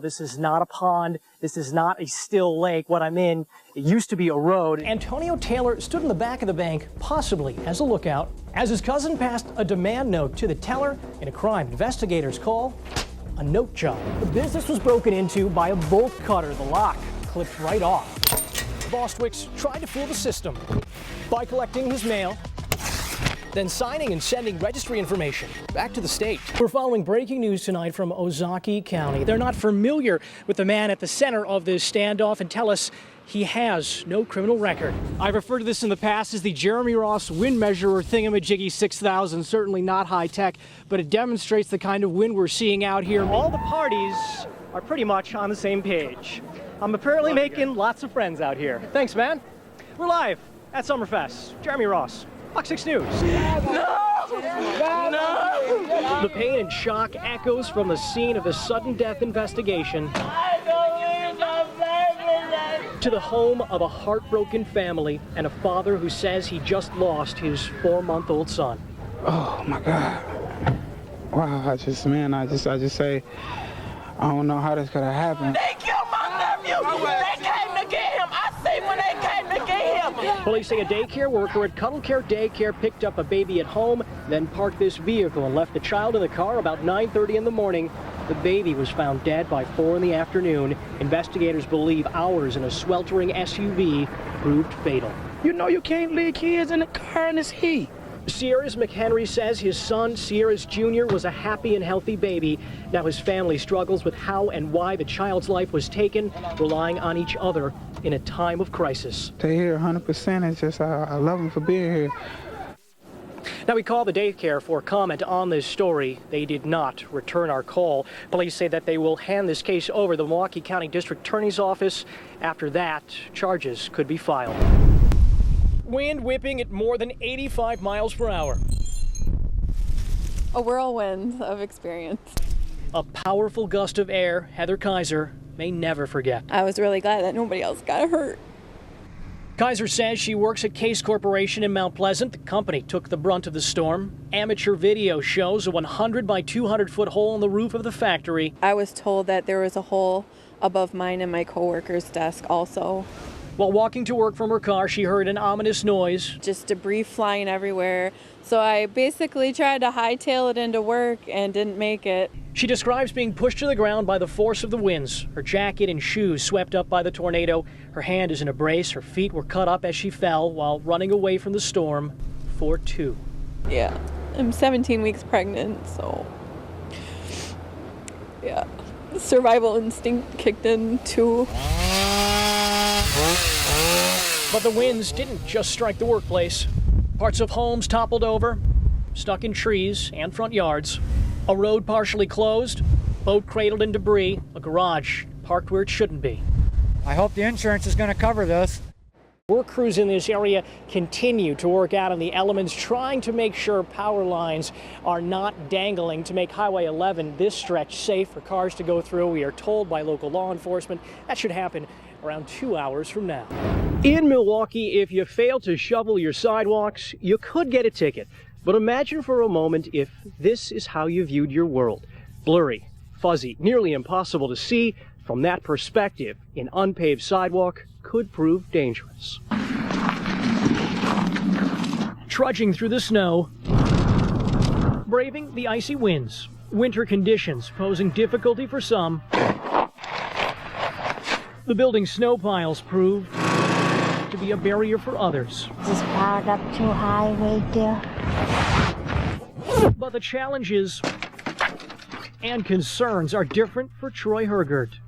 This is not a pond. This is not a still lake. What I'm in, it used to be a road. Antonio Taylor stood in the back of the bank, possibly as a lookout, as his cousin passed a demand note to the teller in a crime investigators call a note job. The business was broken into by a bolt cutter. The lock clipped right off. Bostwicks tried to fool the system by collecting his mail, then signing and sending registry information back to the state. We're following breaking news tonight from Ozaukee County. They're not familiar with the man at the center of this standoff and tell us he has no criminal record. I've referred to this in the past as the Jeremy Ross wind measurer thingamajiggy 6000. Certainly not high tech, but it demonstrates the kind of wind we're seeing out here. All the parties are pretty much on the same page. I'm apparently making lots of friends out here. Thanks, man. We're live at Summerfest. Jeremy Ross, Fox 6 News. No! No! The pain and shock echoes from the scene of the sudden death investigation to the home of a heartbroken family and a father who says he just lost his 4-month-old son. Oh my God. Wow, I just say, I don't know how this could have happened. They killed my nephew! They came to get him! I see when they came to get him! Police say a daycare worker at Cuddle Care Daycare picked up a baby at home, then parked this vehicle and left the child in the car about 9:30 in the morning. The baby was found dead by 4 in the afternoon. Investigators believe hours in a sweltering SUV proved fatal. You know you can't leave kids in the car in this heat. Sierras McHenry says his son, Sierras Jr., was a happy and healthy baby. Now his family struggles with how and why the child's life was taken, relying on each other in a time of crisis. They're here 100%. It's just, I love them for being here. Now, we called the daycare for comment on this story. They did not return our call. Police say that they will hand this case over to the Milwaukee County District Attorney's Office. After that, charges could be filed. Wind whipping at more than 85 miles per hour. A whirlwind of experience. A powerful gust of air Heather Kaiser may never forget. I was really glad that nobody else got hurt. Kaiser says she works at Case Corporation in Mount Pleasant. The company took the brunt of the storm. Amateur video shows a 100 by 200 foot hole in the roof of the factory. I was told that there was a hole above mine and my coworker's desk also. While walking to work from her car, she heard an ominous noise. Just debris flying everywhere. So I basically tried to hightail it into work and didn't make it. She describes being pushed to the ground by the force of the winds. Her jacket and shoes swept up by the tornado. Her hand is in a brace. Her feet were cut up as she fell while running away from the storm for 2. Yeah, I'm 17 weeks pregnant, so yeah, the survival instinct kicked in too. But the winds didn't just strike the workplace. Parts of homes toppled over, stuck in trees and front yards. A road partially closed, boat cradled in debris, a garage parked where it shouldn't be. I hope the insurance is going to cover this. Work crews in this area continue to work out on the elements, trying to make sure power lines are not dangling to make Highway 11 this stretch safe for cars to go through. We are told by local law enforcement that should happen around 2 hours from now. In Milwaukee, if you fail to shovel your sidewalks, you could get a ticket. But imagine for a moment if this is how you viewed your world. Blurry, fuzzy, nearly impossible to see. From that perspective, an unpaved sidewalk could prove dangerous. Trudging through the snow, braving the icy winds, winter conditions posing difficulty for some. The building snow piles proved to be a barrier for others. Just piled up too high right there. But the challenges and concerns are different for Troy Hergert.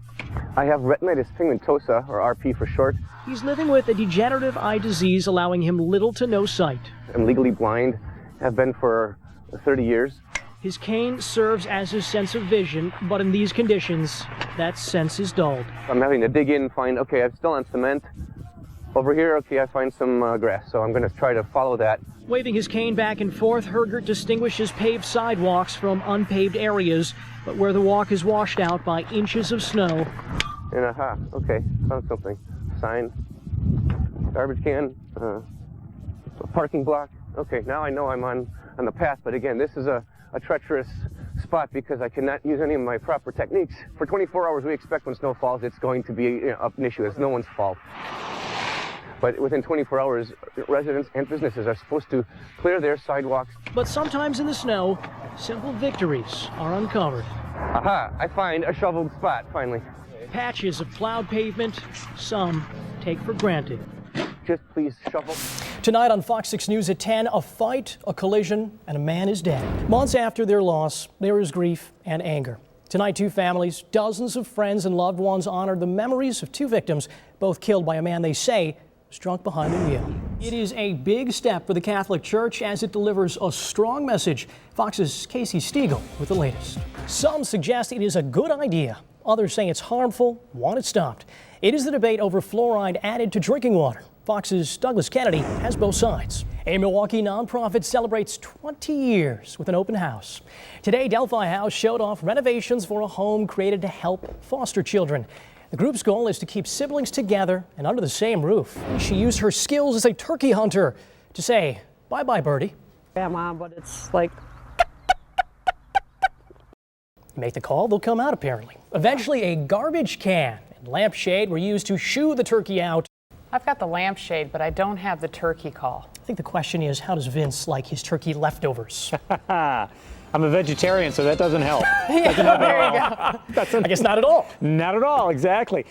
I have retinitis pigmentosa, or RP for short. He's living with a degenerative eye disease allowing him little to no sight. I'm legally blind, have been for 30 years. His cane serves as his sense of vision, but in these conditions, that sense is dulled. I'm having to dig in and find, okay, I'm still on cement. Over here, okay, I find some grass, so I'm going to try to follow that. Waving his cane back and forth, Hergert distinguishes paved sidewalks from unpaved areas, but where the walk is washed out by inches of snow. And okay, found something. Sign, garbage can, a parking block. Okay, now I know I'm on the path, but again, this is a treacherous spot because I cannot use any of my proper techniques. For 24 hours, we expect when snow falls, it's going to be an issue. It's no one's fault. But within 24 hours, residents and businesses are supposed to clear their sidewalks. But sometimes in the snow, simple victories are uncovered. Aha, I find a shoveled spot, finally. Patches of plowed pavement, some take for granted. Just please shovel. Tonight on Fox 6 News at 10, a fight, a collision, and a man is dead. Months after their loss, there is grief and anger. Tonight, two families, dozens of friends and loved ones honored the memories of two victims, both killed by a man they say was drunk behind the wheel. It is a big step for the Catholic Church as it delivers a strong message. Fox's Casey Stiegel with the latest. Some suggest it is a good idea. Others say it's harmful, want it stopped. It is the debate over fluoride added to drinking water. Fox's Douglas Kennedy has both sides. A Milwaukee nonprofit celebrates 20 years with an open house. Today, Delphi House showed off renovations for a home created to help foster children. The group's goal is to keep siblings together and under the same roof. She used her skills as a turkey hunter to say, bye-bye, birdie. Yeah, Mom, but it's like... Make the call, they'll come out apparently. Eventually, a garbage can and lampshade were used to shoo the turkey out. I've got the lampshade, but I don't have the turkey call. I think the question is, how does Vince like his turkey leftovers? I'm a vegetarian, so that doesn't help. Yeah, there you go. I guess not at all. Not at all, exactly.